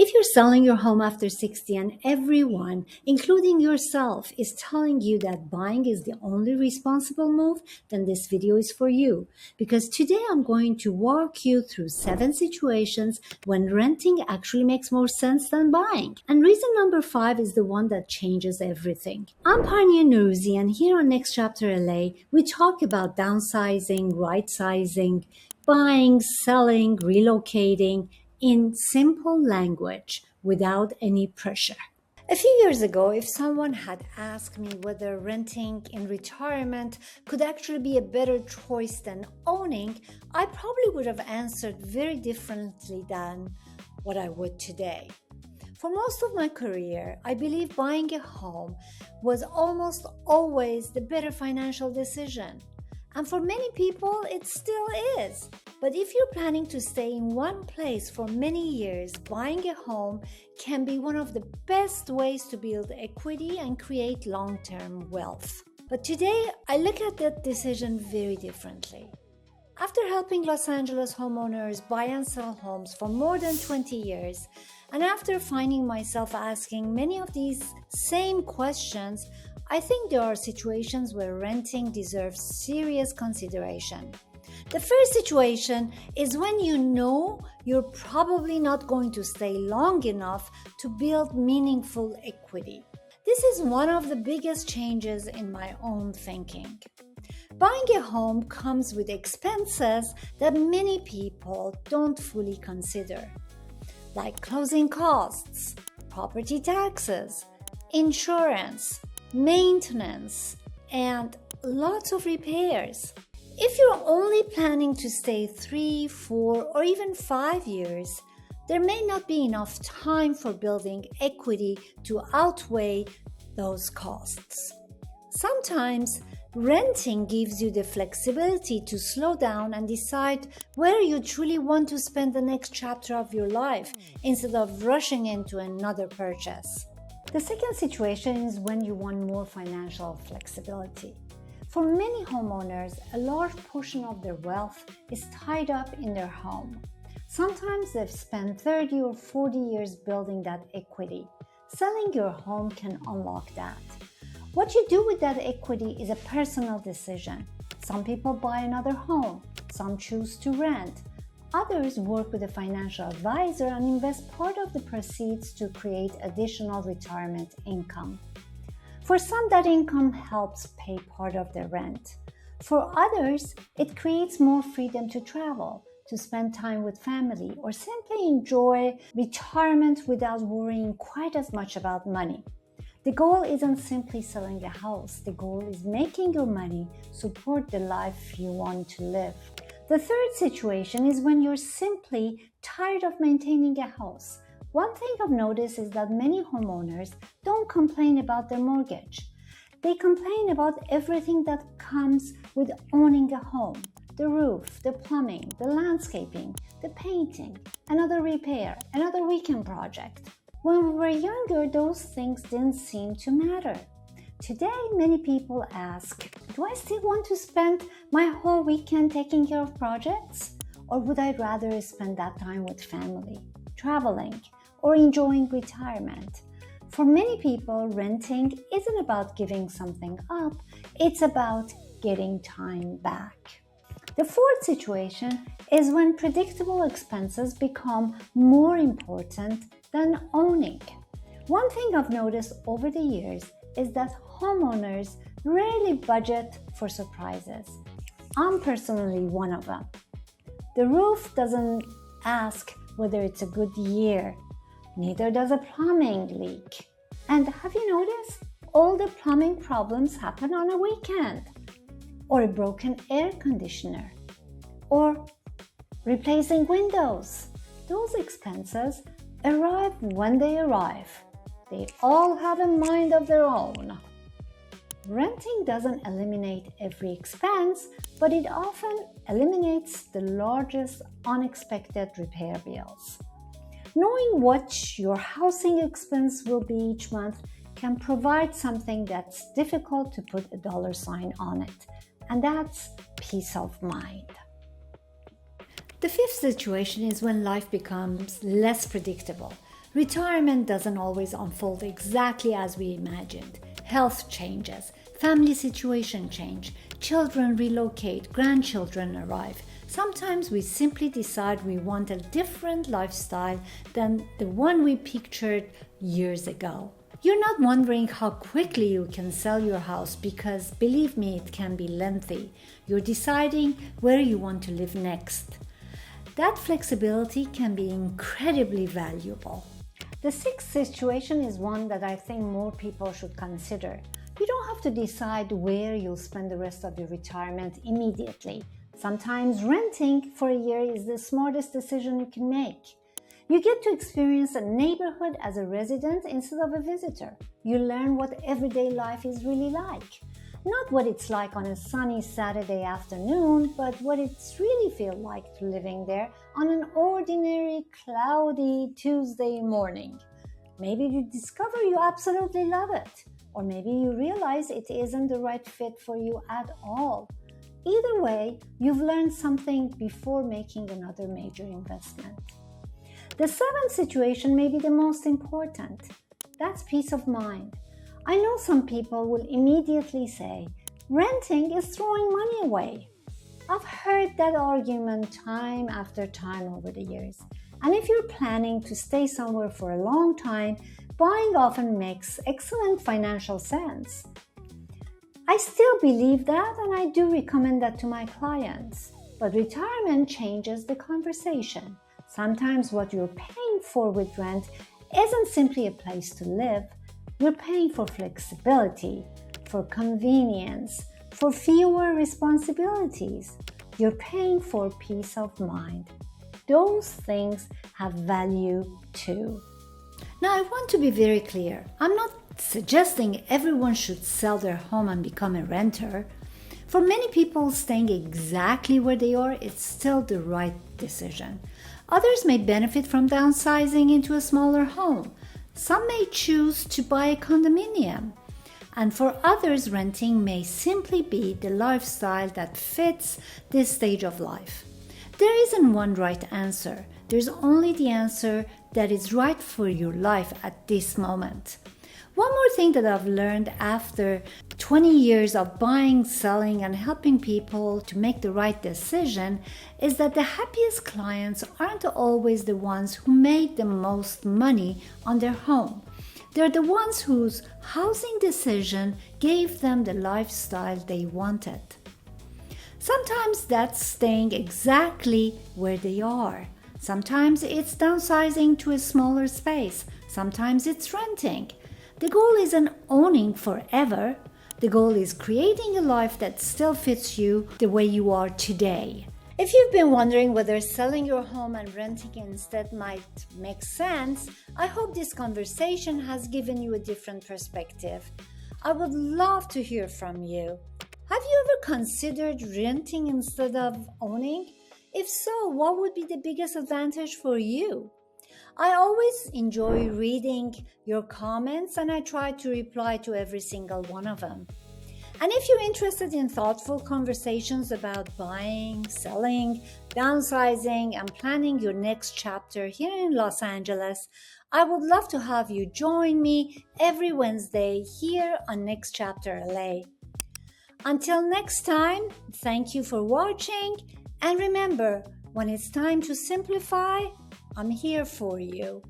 If you're selling your home after 60 and everyone, including yourself, is telling you that buying is the only responsible move, then this video is for you. Because today I'm going to walk you through 7 situations when renting actually makes more sense than buying. And reason number 5 is the one that changes everything. I'm Parnia Nuruzi, and here on Next Chapter LA, we talk about downsizing, rightsizing, buying, selling, relocating, in simple language without any pressure. A few years ago, if someone had asked me whether renting in retirement could actually be a better choice than owning, I probably would have answered very differently than what I would today. For most of my career, I believe buying a home was almost always the better financial decision. And for many people, it still is. But if you're planning to stay in one place for many years, buying a home can be one of the best ways to build equity and create long-term wealth. But today, I look at that decision very differently. After helping Los Angeles homeowners buy and sell homes for more than 20 years, and after finding myself asking many of these same questions, I think there are situations where renting deserves serious consideration. The first situation is when you know you're probably not going to stay long enough to build meaningful equity. This is one of the biggest changes in my own thinking. Buying a home comes with expenses that many people don't fully consider, like closing costs, property taxes, insurance, maintenance, and lots of repairs. If you're only planning to stay 3, 4, or even 5 years, there may not be enough time for building equity to outweigh those costs. Sometimes, renting gives you the flexibility to slow down and decide where you truly want to spend the next chapter of your life instead of rushing into another purchase. The second situation is when you want more financial flexibility. For many homeowners, a large portion of their wealth is tied up in their home. Sometimes they've spent 30 or 40 years building that equity. Selling your home can unlock that. What you do with that equity is a personal decision. Some people buy another home, some choose to rent. Others work with a financial advisor and invest part of the proceeds to create additional retirement income. For some, that income helps pay part of their rent. For others, it creates more freedom to travel, to spend time with family, or simply enjoy retirement without worrying quite as much about money. The goal isn't simply selling a house. The goal is making your money support the life you want to live. The third situation is when you're simply tired of maintaining a house. One thing I've noticed is that many homeowners don't complain about their mortgage. They complain about everything that comes with owning a home: the roof, the plumbing, the landscaping, the painting, another repair, another weekend project. When we were younger, those things didn't seem to matter. Today, many people ask, do I still want to spend my whole weekend taking care of projects? Or would I rather spend that time with family, traveling, or enjoying retirement? For many people, renting isn't about giving something up, it's about getting time back. The fourth situation is when predictable expenses become more important than owning. One thing I've noticed over the years is that homeowners rarely budget for surprises. I'm personally one of them. The roof doesn't ask whether it's a good year, neither does a plumbing leak. And have you noticed? All the plumbing problems happen on a weekend, or a broken air conditioner, or replacing windows. Those expenses arrive when they arrive. They all have a mind of their own. Renting doesn't eliminate every expense, but it often eliminates the largest unexpected repair bills. Knowing what your housing expense will be each month can provide something that's difficult to put a dollar sign on it, and that's peace of mind. The fifth situation is when life becomes less predictable. Retirement doesn't always unfold exactly as we imagined. Health changes, family situation change, children relocate, grandchildren arrive. Sometimes we simply decide we want a different lifestyle than the one we pictured years ago. You're not wondering how quickly you can sell your house because, believe me, it can be lengthy. You're deciding where you want to live next. That flexibility can be incredibly valuable. The sixth situation is one that I think more people should consider. You don't have to decide where you'll spend the rest of your retirement immediately. Sometimes renting for a year is the smartest decision you can make. You get to experience a neighborhood as a resident instead of a visitor. You learn what everyday life is really like. Not what it's like on a sunny Saturday afternoon, but what it's really feels like to living there on an ordinary, cloudy Tuesday morning. Maybe you discover you absolutely love it, or maybe you realize it isn't the right fit for you at all. Either way, you've learned something before making another major investment. The seventh situation may be the most important. That's peace of mind. I know some people will immediately say, renting is throwing money away. I've heard that argument time after time over the years. And if you're planning to stay somewhere for a long time, buying often makes excellent financial sense. I still believe that, and I do recommend that to my clients. But retirement changes the conversation. Sometimes what you're paying for with rent isn't simply a place to live. You're paying for flexibility, for convenience, for fewer responsibilities. You're paying for peace of mind. Those things have value too. Now, I want to be very clear. I'm not suggesting everyone should sell their home and become a renter. For many people, staying exactly where they are is still the right decision. Others may benefit from downsizing into a smaller home. Some may choose to buy a condominium. And for others, renting may simply be the lifestyle that fits this stage of life. There isn't one right answer. There's only the answer that is right for your life at this moment. One more thing that I've learned after 20 years of buying, selling, and helping people to make the right decision is that the happiest clients aren't always the ones who made the most money on their home. They're the ones whose housing decision gave them the lifestyle they wanted. Sometimes that's staying exactly where they are. Sometimes it's downsizing to a smaller space. Sometimes it's renting. The goal isn't owning forever. The goal is creating a life that still fits you the way you are today. If you've been wondering whether selling your home and renting instead might make sense, I hope this conversation has given you a different perspective. I would love to hear from you. Have you ever considered renting instead of owning? If so, what would be the biggest advantage for you? I always enjoy reading your comments and I try to reply to every single one of them. And if you're interested in thoughtful conversations about buying, selling, downsizing, and planning your next chapter here in Los Angeles, I would love to have you join me every Wednesday here on Next Chapter LA. Until next time, thank you for watching, and remember, when it's time to simplify, I'm here for you.